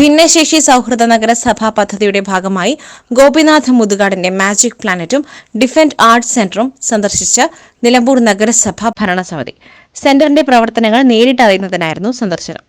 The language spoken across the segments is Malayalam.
ഭിന്നശേഷി സൗഹൃദ നഗരസഭാ പദ്ധതിയുടെ ഭാഗമായി ഗോപിനാഥ് മുതുകാടിന്റെ മാജിക് പ്ലാനറ്റും ഡിഫൻഡ് ആർട്സ് സെന്ററും സന്ദർശിച്ച നിലമ്പൂർ നഗരസഭ ഭരണസമിതി. സെന്ററിന്റെ പ്രവർത്തനങ്ങൾ നേരിട്ടറിയുന്നതിനായിരുന്നു സന്ദർശനം.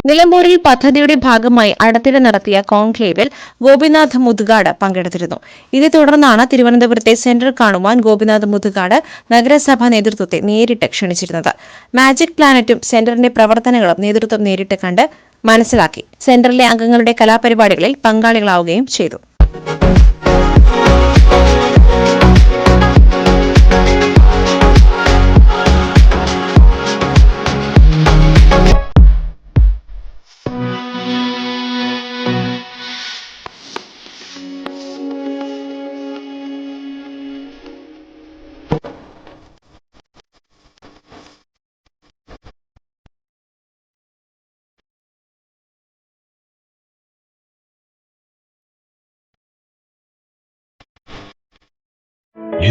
നിലമ്പൂരിൽ പദ്ധതിയുടെ ഭാഗമായി അടുത്തിടെ നടത്തിയ കോൺക്ലേവിൽ ഗോപിനാഥ് മുതുകാട് പങ്കെടുത്തിരുന്നു. ഇതേ തുടർന്നാണ് തിരുവനന്തപുരത്തെ സെന്റർ കാണുവാൻ ഗോപിനാഥ് മുതുകാട് നഗരസഭാ നേതൃത്വത്തെ നേരിട്ട് ക്ഷണിച്ചിരുന്നത്. മാജിക് പ്ലാനറ്റും സെന്ററിന്റെ പ്രവർത്തനങ്ങളും നേതൃത്വം നേരിട്ട് കണ്ട് മനസ്സിലാക്കി സെന്ററിലെ അംഗങ്ങളുടെ കലാപരിപാടികളിൽ പങ്കാളികളാവുകയും ചെയ്തു.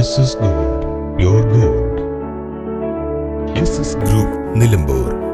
SS Gold, your gold. SS Group, Nilambur.